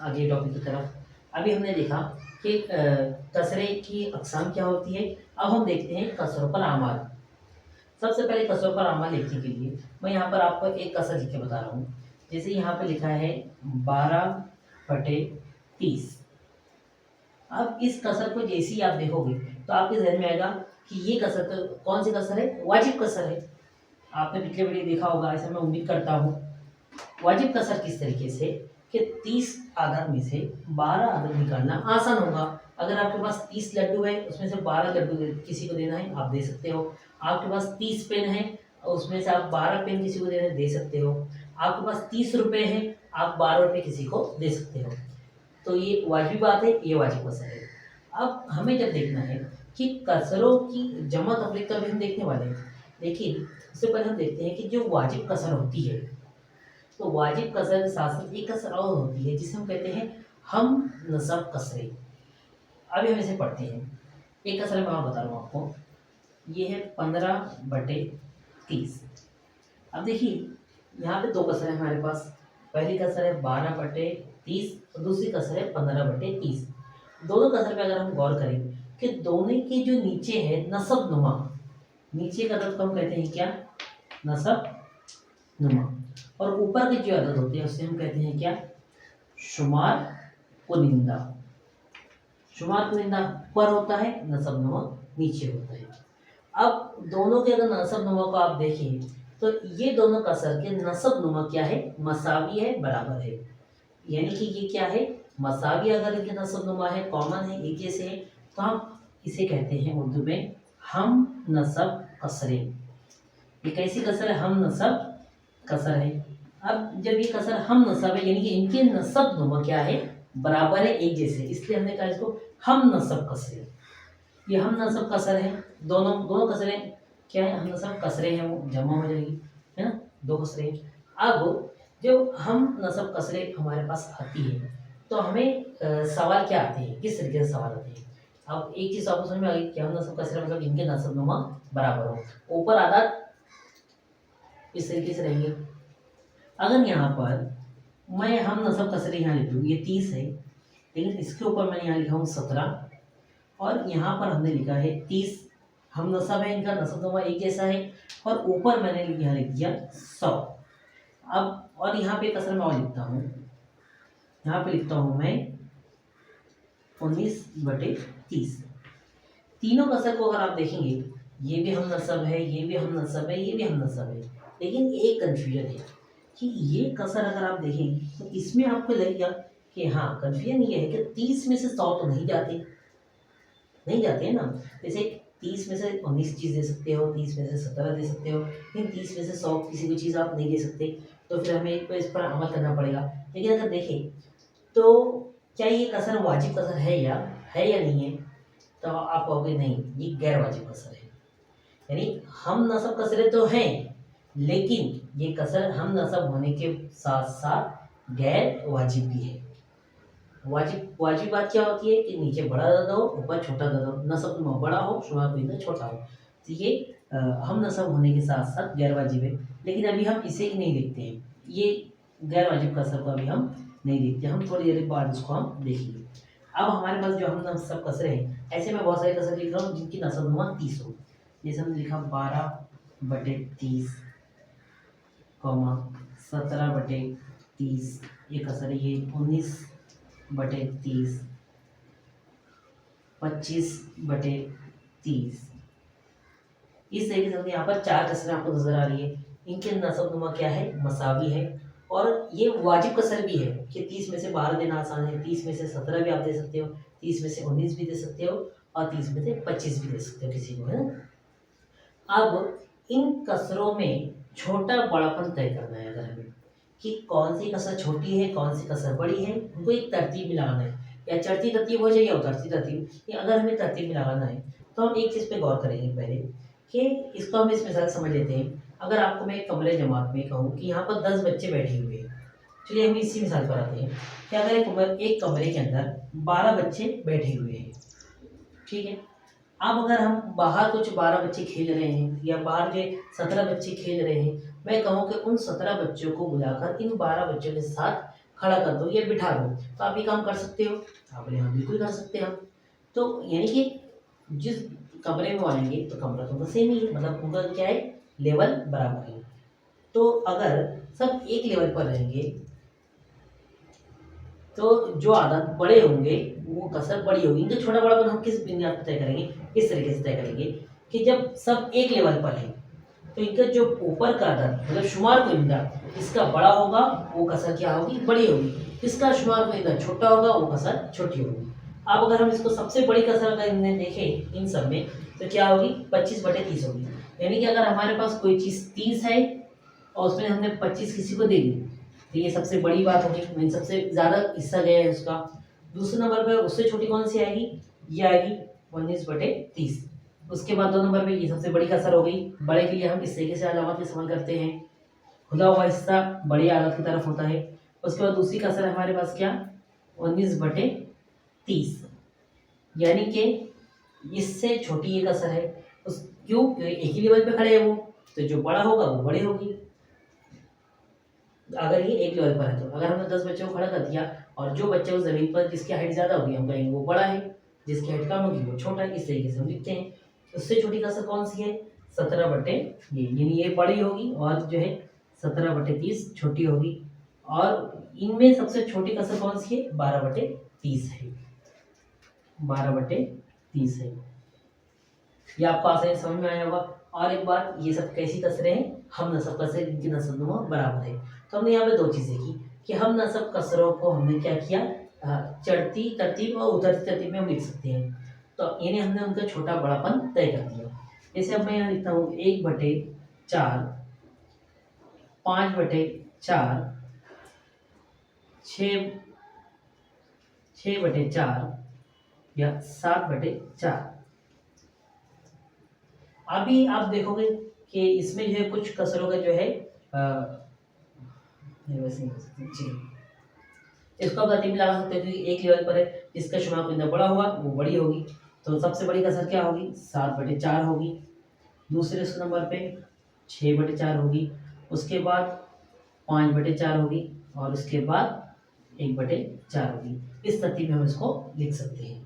आगे टॉपिक की तरफ। अभी हमने देखा कि कसरे की अक़साम क्या होती है। अब हम देखते हैं कसरों पर आमाल। सबसे पहले कसरों पर आमाल लिखने के लिए मैं यहाँ पर आपको एक कसर लिख के बता रहा हूँ। जैसे यहाँ पर लिखा है 12/30। अब इस कसर को जैसे ही आप देखोगे तो आपके जहन में आएगा कि ये कसर तो कौन सी कसर है, वाजिब कसर है। आपने पिछले वीडियो देखा होगा, ऐसा मैं उम्मीद करता हूँ। वाजिब कसर किस तरीके से कि 30 आदद में से 12 आदद निकालना आसान होगा। अगर आपके पास 30 लड्डू है, उसमें से 12 लड्डू किसी को देना है, आप दे सकते हो। आपके पास 30 पेन है, उसमें से आप 12 पेन किसी को देना दे सकते हो। आपके पास 30 रुपये हैं, आप 12 रुपये किसी को दे सकते हो। तो ये वाजिब बात है, ये वाजिब कसर है। अब हमें जब देखना है कि कसरों की जमा तफरीक का भी हम देखने वाले हैं, लेकिन उससे पहले हम देखते हैं कि जो वाजिब कसर होती है, तो वाजिब कसर के साथ साथ एक कसर और होती है जिसे हम कहते हैं हम नसब कसरे। अभी हम इसे पढ़ते हैं। एक कसर मैं और बता रहा हूँ आपको, ये है 15/30। अब देखिए यहाँ पे दो कसर है हमारे पास। पहली कसर है 12/30 और दूसरी कसर है 15/30। दोनों कसर पे अगर हम गौर करें कि दोनों के जो नीचे है नसब नुमा, नीचे का अदद को हम कहते हैं क्या, नसब नुमा, और ऊपर की जो अदद होती है उससे हम कहते हैं क्या, शुमार कुनिंदा। शुमार कुनिंदा ऊपर होता है, नसब नुमा नीचे होता है। अब दोनों के अगर नसब नुमा को आप देखें तो ये दोनों कसर के नसब नुमा क्या है, मसावी है, बराबर है। यानी कि ये क्या है, मसावी। अगर इनके नसब नुमा है, कॉमन है, एक जैसे है, तो हम इसे कहते हैं उर्दू में हम नसब कसरे। ये कैसी कसर है, हम नसब कसर है। अब जब ये कसर हम नसब है यानी कि इनके नसब नुमा क्या है, बराबर है, एक जैसे, इसलिए हमने कहा इसको हम नसब कसरे। ये हम नसब कसर है, दोनों कसरें क्या है, हम नसब कसरे हैं, वो जमा हो जाएगी, है ना, दो कसरें। अब जब हम नसब कसरे हमारे पास आती है तो हमें सवाल क्या आते हैं, किस तरीके से सवाल आते हैं। अब एक चीज़ आपको समझ में आ गई कि हम नसब कसरे मतलब इनके नसब नुमा बराबर हो, ऊपर आदत इस तरीके से रहेंगे। अगर यहाँ पर मैं हम नसब कसरे यहाँ लिख दूँ, ये 30 है, लेकिन इसके ऊपर मैंने यहाँ लिखा हूँ 17, और यहाँ पर हमने लिखा है 30। हम नसब है, इनका नसब नुमा एक जैसा है, और ऊपर मैंने यहाँ लिख दिया 100। अब और यहाँ पे कसर मैं और लिखता हूँ, यहाँ पे लिखता हूँ मैं 19/30। तीनों कसर को अगर आप देखेंगे, ये भी हम नसब है, ये भी हम नसब है, ये भी हम नसब है, लेकिन एक कन्फ्यूजन है कि ये कसर अगर आप देखें तो इसमें आपको लगेगा कि हाँ, कन्फ्यूजन ये है कि 30 में से 100 तो नहीं जाते हैं ना। जैसे 30 में से 19 चीज़ दे सकते हो, 30 में से 17 दे सकते हो, लेकिन 30 में से 100 किसी भी चीज़ आप नहीं दे सकते, तो फिर हमें एक इस पर अमल करना पड़ेगा। लेकिन अगर देखें तो क्या ये कसर वाजिब कसर है या नहीं है, तो आप कहोगे नहीं, ये गैर वाजिब कसर है। यानी हम नसब कसरे तो हैं, लेकिन ये कसर हम नसब होने के साथ साथ गैर वाजिब भी है। वाजिब बात क्या होती है कि नीचे बड़ा दर्द हो, ऊपर छोटा दर्द हो, नसब नुमा बड़ा हो, शुमार कुनिंदा छोटा हो। तो ये हम नसब होने के साथ साथ गैर वाजिब है, लेकिन अभी हम इसे ही नहीं देखते हैं, ये गैर वाजिब कसर को अभी हम नहीं देखते, हम थोड़ी देर बाद इसको हम देखेंगे। अब हमारे पास जो हम नसब कसरे हैं, ऐसे में बहुत सारे कसर लिख रहा हूँ जिनकी नसब नुमा 30 हो। जैसे हमने लिखा 12/30, 17/30, ये कसर है, ये 19/30, 25/30। इस तरीके से यहाँ पर 4 कसरें आपको नजर आ रही है। इनके नसब नुमा क्या है, मसावी है, और ये वाजिब कसर भी है कि 30 में से 12 देना आसान है, 30 में से 17 भी आप दे सकते हो, 30 में से 19 भी दे सकते हो, और 30 में से 25 भी दे सकते हो किसी को, है ना। अब इन कसरों में छोटा बड़ापन तय करना है अगर हमें, कि कौन सी कसर छोटी है, कौन सी कसर बड़ी है, उनको एक तरतीब में लगाना है, या चढ़ती तरतीब हो जाए या उतरती तरतीब। ये अगर हमें तरतीब में लगाना है तो हम एक चीज़ पे गौर करेंगे पहले, कि इसको हम इस मिसाल समझ लेते हैं। अगर आपको मैं एक कमरे जमात में कहूँ कि यहाँ पर 10 बच्चे बैठे हुए हैं, चलिए हम इसी मिसाल पर आते हैं कि अगर एक कमरे के अंदर 12 बच्चे बैठे हुए हैं, ठीक है। अब अगर हम बाहर कुछ 12 बच्चे खेल रहे हैं, या बाहर जो 17 बच्चे खेल रहे हैं, मैं कहूँ कि उन 17 बच्चों को बुलाकर इन 12 बच्चों के साथ खड़ा कर दो या बिठा दो, तो आप ये काम कर सकते हो। आप बोले हाँ बिल्कुल कर सकते हैं हम। तो यानी कि जिस कमरे में वो आएंगे तो कमरा तो उनका सेम ही है, मतलब उनका क्या है, लेवल बराबर है। तो अगर सब एक लेवल पर रहेंगे तो जो आदत बड़े होंगे वो कसरत बड़ी होगी। इनका छोटा बड़ापन हम किस बुनियाद पर तय करेंगे, इस तरीके से तय करेंगे कि जब सब एक लेवल पर है तो इनका जो ऊपर का आदत मतलब शुमार कोइंदा इसका बड़ा होगा, वो कसर क्या होगी, बड़ी होगी। इसका शुमार कोइंदा छोटा होगा, वो कसर छोटी होगी। अब अगर हम इसको सबसे बड़ी कसर अगर इन्हें देखें इन सब में तो क्या होगी, 25/30 होगी। यानी कि अगर हमारे पास कोई चीज़ 30 है और उसमें हमने 25 किसी को दे दी तो ये सबसे बड़ी बात होगी, मीन सबसे ज़्यादा हिस्सा गया है उसका। दूसरे नंबर पर उससे छोटी कौन सी आएगी, ये आएगी 19/30। उसके बाद 2 नंबर पे ये सबसे बड़ी कसर हो गई। बड़े के लिए हम इस तरीके से अलामत इस्तेमाल करते हैं, खुला हुआ हिस्सा बड़ी आदत की तरफ होता है। उसके बाद दूसरी कसर है हमारे पास क्या, 19/30, यानी कि इससे छोटी ये कसर है। उस क्यों, क्योंकि एक ही लेवल पे खड़े हैं वो, तो जो बड़ा होगा वो बड़ी होगी। अगर ये एक लेवल पर है तो अगर हमने 10 बच्चों को खड़ा कर दिया और जो बच्चे उस जमीन पर जिसकी हाइट ज़्यादा होगी हम कहेंगे वो बड़ा है, जिसकी हाइट कम होगी वो छोटा है। इस तरीके से हम लिखते हैं। उससे छोटी कसर कौन सी है, 17 बटे यानी ये बड़ी होगी और जो है 17/30 छोटी होगी। और इनमें सबसे छोटी कसर कौन सी है, 12/30 है। 12/30 है। ये आपको आसानी से समझ में आया होगा। और एक बात, ये सब कैसी कसरें हैं, हम नसब कसरें जिनकी नसबनुमा बराबर है। तो हमने यहाँ पे दो चीज़ें की कि हम नसब कसरों को हमने क्या किया, चढ़ती तरतीब और उतरती तरतीब में हम लिख सकते हैं। तो यानी हमने उनका छोटा बड़ापन तय कर दिया। जैसे अब मैं यहाँ लिखता हूँ 1/4, 5/4, 6/4 या 7/4। अभी आप देखोगे कि इसमें जो है कुछ कसरों का जो है नहीं वैसे नहीं कर सकते जी, इसको आप तरतीब लगा सकते हो क्योंकि एक लेवल पर है, जिसका शुमार कोइंदा बड़ा होगा वो बड़ी होगी। तो सबसे बड़ी कसर क्या होगी, 7/4 होगी। दूसरे नंबर पे 6/4 होगी। उसके बाद 5/4 होगी और उसके बाद 1/4 होगी। इस तरतीब में हम इसको लिख सकते हैं।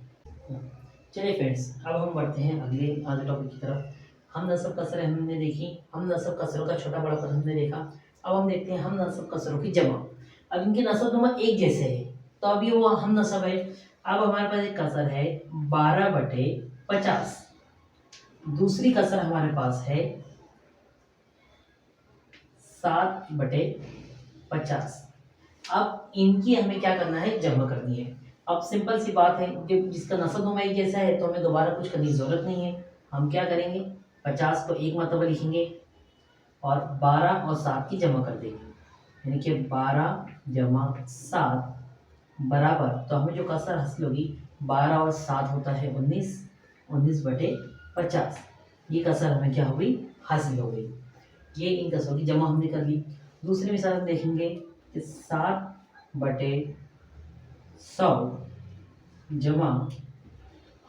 चलिए फ्रेंड्स, अब हम बढ़ते हैं आगे टॉपिक की तरफ। हम नसब कसरें हमने देखी, हम नसब कसरों का छोटा बड़ा पद हमने देखा। अब हम देखते हैं हम नसब कसरों की जमा। अब इनके नसब नुमा एक जैसे है तो अभी वो हम नसब है। अब हमारे पास एक कसर है 12/50। दूसरी कसर हमारे पास है 7/50। अब इनकी हमें क्या करना है, जमा करनी है। अब सिंपल सी बात है, जब जिसका नसब नुमा एक जैसा है तो हमें दोबारा कुछ करने की जरूरत नहीं है। हम क्या करेंगे, 50 को एक मरतबा लिखेंगे और 12 और 7 की जमा कर देंगे, यानी कि 12 जमा 7 बराबर, तो हमें जो कसर हासिल होगी 12 और 7 होता है 19, 19/50। ये कसर हमें क्या हो गई, हासिल हो गई। ये इन कसरों की जमा हमने कर ली। दूसरी मिसाल हम देखेंगे कि 7/100 जमा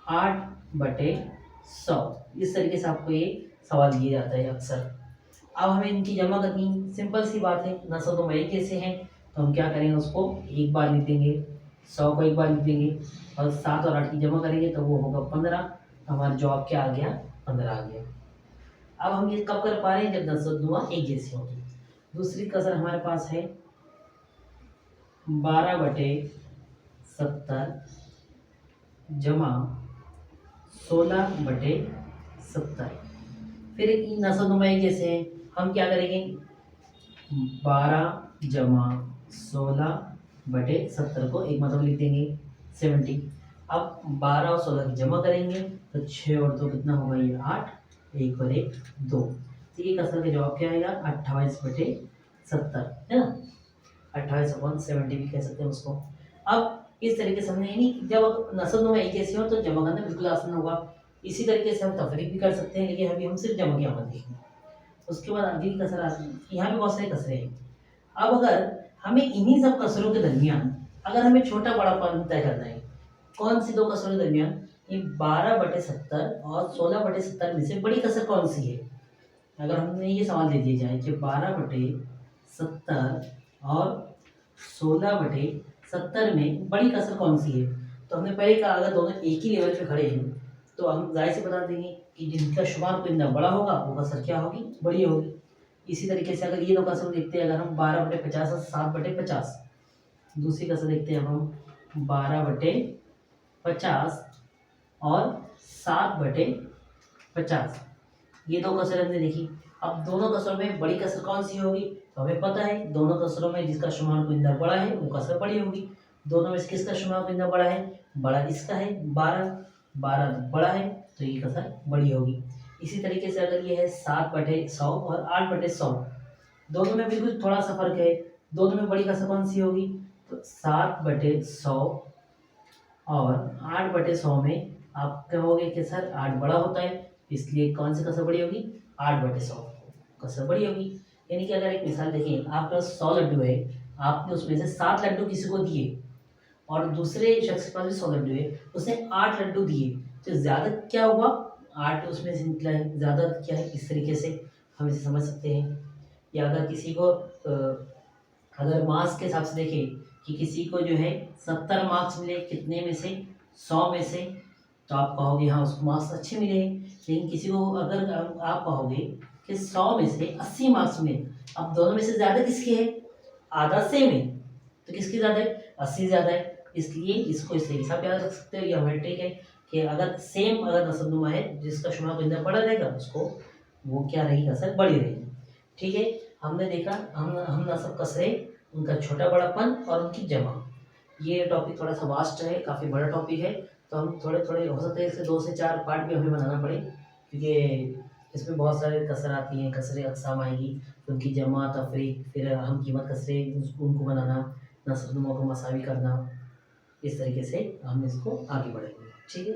8/100। इस तरीके से आपको ये सवाल दिया जाता है अक्सर। अब हमें इनकी जमा करनी, सिंपल सी बात है, नसब तो एक जैसे हैं तो हम क्या करेंगे, उसको एक बार लिख देंगे, 100 को एक बार लिख देंगे और 7 और 8 की जमा करेंगे तो वो होगा 15। हमारा जवाब क्या आ गया, 15 आ गया। अब हम ये कब कर पा रहे हैं, जब नसब एक जैसी होगी। दूसरी कसर हमारे पास है 12/70 जमा 16/70। फिर नसब एक जैसे हैं, हम क्या करेंगे, 12 जमा 16/70 को एक मतलब लिख देंगे 70। अब 12 और 16 की जमा करेंगे तो 6 और 2 कितना होगा, ये 8, 1 और 1 2। तो ये कसर का जवाब क्या आएगा, 28/70 है ना, 28/70 भी कह सकते हैं उसको। अब इस तरीके से हमने, यानी जब नसब नुमा एक जैसे हो तो जमा करना बिल्कुल आसान होगा। इसी तरीके से हम तफरीक भी कर सकते हैं, लेकिन अभी हम सिर्फ जमा की आमद देखेंगे। उसके बाद अगली कसर आती है, यहाँ पे बहुत सारे कसरे हैं। अब अगर हमें इन्हीं सब कसरों के दरमियान अगर हमें छोटा बड़ा पन तय करना है, कौन सी दो कसरों के दरमियान, ये 12/70 और 16/70 में से बड़ी कसर कौन सी है। अगर हमने ये सवाल दे दिया जाए कि 12/70 और 16/70 में बड़ी कसर कौन सी है? तो हमने पहले कहा अगर दोनों एक ही लेवल पे खड़े हैं तो हम जाहिर से बता देंगे कि जिनका शुमार कोई ना बड़ा होगा वो कसर क्या होगी? बड़ी होगी। इसी तरीके से अगर ये दो कसर देखते हैं, अगर हम 12/50 और 7/50, दूसरी कसर देखते हैं अब हम 12/50 और 7/50, ये दो कसर हमने देखी। अब दोनों कसरों में बड़ी कसर कौन सी होगी? तो हमें पता है दोनों कसरों में जिसका शुमार बिंदा बड़ा है वो कसर बड़ी होगी। दोनों में से किसका शुमार बिंदा बड़ा है? बड़ा किसका है? 12 बड़ा है तो ये कसर बड़ी होगी। इसी तरीके से अगर ये है 7/100 और 8/100, दोनों में बिल्कुल थोड़ा सा फर्क है। दोनों में बड़ी कसर कौन सी होगी? तो 7/100 और 8/100 में आप कहोगे कि सर 8 बड़ा होता है, इसलिए कौन सी कसर बड़ी होगी? 8/100 कसर बड़ी होगी। यानी कि अगर एक मिसाल देखें, आपके पास 100 लड्डू है, आपने उसमें से 7 लड्डू किसी को दिए और दूसरे शख्स के पास भी 100 लड्डू है, उसने 8 लड्डू दिए, तो ज़्यादा क्या हुआ? 8 उसमें से निकला है, ज़्यादा क्या है? इस तरीके से हम इसे समझ सकते हैं। या अगर किसी को अगर मार्क्स के हिसाब से देखें कि किसी को जो है 70 मार्क्स मिले कितने में से? 100 में से, तो आप कहोगे हाँ उसको मार्क्स अच्छे मिले हैं। लेकिन किसी को अगर आप कहोगे कि 100 में से 80 मार्क्स मिले, अब दोनों में से ज़्यादा किसके है? आधा सेम है, तो किसकी ज़्यादा है? 80 ज़्यादा है। इसलिए इसको इस तरीके से आप याद रख सकते हो। यह हमारी ट्रिक है कि अगर सेम अगर नसबनुमा है, जिसका शुमार बिंदा बड़ा रहेगा उसको वो क्या रहेगी? कसर बड़ी रहेगी। ठीक है, हमने देखा हम नसब कसरे, उनका छोटा बड़ापन और उनकी जमा। ये टॉपिक थोड़ा सा वास्ट है, काफ़ी बड़ा टॉपिक है, तो हम थोड़े थोड़े हो सकते हैं इसके 2 से 4 पार्ट भी हमें बनाना पड़े, क्योंकि इसमें बहुत सारे कसर आती हैं, कसरे अक़साम आएगी, उनकी जमा तफरीक, फिर हम कीमत कसरे उनको बनाना, नसब नुमा को मसावी करना, इस तरीके से हम इसको आगे बढ़ेंगे। ठीक है।